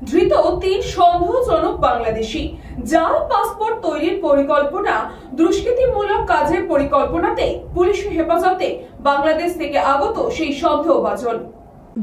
ধৃত 3 সন্দেহজনক বাংলাদেশি। জাল পাসপোর্ট তৈরির পরিকল্পনা, দুষ্কৃতিমূলক কাজের পরিকল্পনাতে পুলিশের হেফাজতে বাংলাদেশ থেকে আগত সেই সন্দেহভাজন।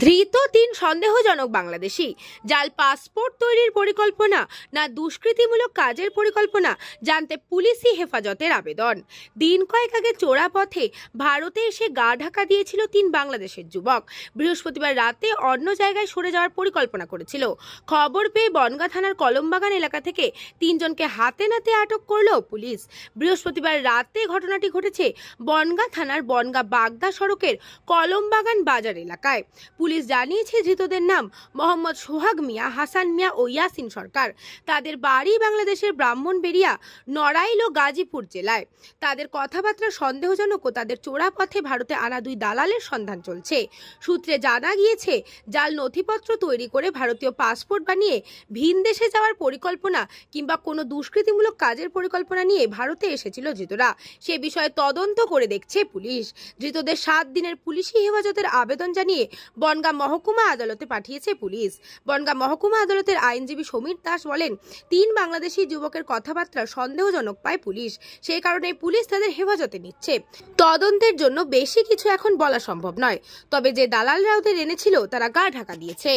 ধৃত 3 সন্দেহজনক বাংলাদেশি। জাল পাসপোর্ট তৈরির পরিকল্পনা না দুষ্কৃতিমূলক কাজের পরিকল্পনা জানতে পুলিশি হেফাজতের আবেদন। দিন কয়েক আগে চোরা পথে ভারতে এসে গা ঢাকা দিয়েছিল 3 বাংলাদেশের যুবক। বৃহস্পতিবার রাতে অন্য জায়গায় সরে যাওয়ার পরিকল্পনা করেছিল। খবর পেয়ে বনগাঁ থানার কলমবাগান এলাকা থেকে 3 জনকে হাতে নাতে আটক করল পুলিশ। বৃহস্পতিবার রাতে ঘটনাটি ঘটেছে বনগাঁ থানার বনগাঁ বাগদা সড়কের কলমবাগান বাজার এলাকায়। পুলিশ জানিয়েছে ধৃতদের নাম মোহাম্মদ সোহাগ মিয়া, হাসান মিয়া ও ইয়াসিন সরকার। তাদের বাড়ি বাংলাদেশের ব্রাহ্মণবেড়িয়া, নড়াইল ও গাজীপুর জেলায়। তাদের কথাবার্তা সন্দেহজনক ও তাদের চোরা পথে ভারতে আনা 2 দালালের সন্ধান চলছে। সূত্রে জানা গিয়েছে, জাল নথিপত্র তৈরি করে ভারতীয় পাসপোর্ট বানিয়ে ভিন দেশে যাওয়ার পরিকল্পনা কিংবা কোনো দুষ্কৃতিমূলক কাজের পরিকল্পনা নিয়ে ভারতে এসেছিল ধৃতরা। সে বিষয়ে তদন্ত করে দেখছে পুলিশ। ধৃতদের 7 দিনের পুলিশি হেফাজতের আবেদন জানিয়ে বনগাঁ মহকুমা আদালতে পাঠিয়েছে পুলিশ। বনগাঁ মহকুমা আদালতের আইনজীবী সমীর দাস বলেন, 3 বাংলাদেশি যুবকের কথাবার্তা সন্দেহজনক পায় পুলিশ, সেই কারণে পুলিশ তাদের হেফাজতে নিচ্ছে। তদন্তের জন্য বেশি কিছু এখন বলা সম্ভব নয়, তবে যে দালালরা ওদের এনেছিল তারা গা ঢাকা দিয়েছে।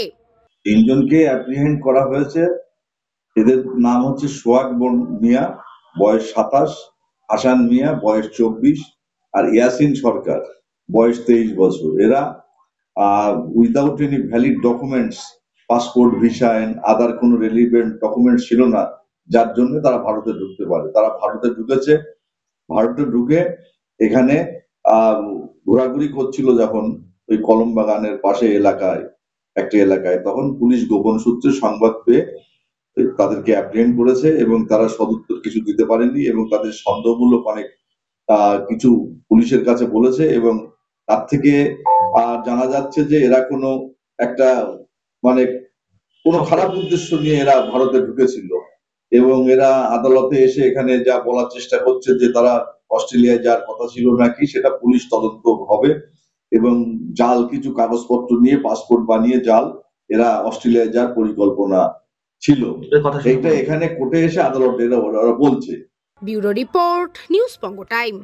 3 জনকে অ্যাপ্রিহেন্ড করা হয়েছে। এদের নাম হচ্ছে সোহাগ মিয়া, বয়স 27, হাসান মিয়া, বয়স 24 আর ইয়াসিন সরকার, বয়স 23 বছর। এরা without any valid documents, passport, visa and other কোনো রেলিভেন্ট ডকুমেন্ট ছিল না, যার জন্য তারা ভারতে ঢুকতে পারে। তারা ভারতে ঢুকেছে। ভারতে ঢুকে এখানে ঘোরাঘুরি করছিল যখন ওই কলমবাগানের পাশে একটা এলাকায়, তখন পুলিশ গোপন সূত্রে সংবাদ পেয়ে তাদেরকে অ্যাপ্রিহেন্ড করেছে এবং তারা সদুত্তর কিছু দিতে পারেনি এবং তাদের সন্দেহমূলক অনেক কিছু পুলিশের কাছে বলেছে এবং তার থেকে জানা যাচ্ছে যে এরা কোনো খারাপ উদ্দেশ্য নিয়ে এরা ভারতে ঢুকেছিল এবং এরা আদালতে এসে এখানে যা বলার চেষ্টা করছে যে তারা অস্ট্রেলিয়ায় যাওয়ার কথা ছিল নাকি, সেটা পুলিশ তদন্ত হবে এবং জাল কিছু কাগজপত্র নিয়ে পাসপোর্ট বানিয়ে জাল এরা অস্ট্রেলিয়ায় যাওয়ার পরিকল্পনা ছিল। এটা এখানে কোর্টে এসে আদালতে ওরা বলছে। ব্যুরো রিপোর্ট, নিউজ বঙ্গ টাইম।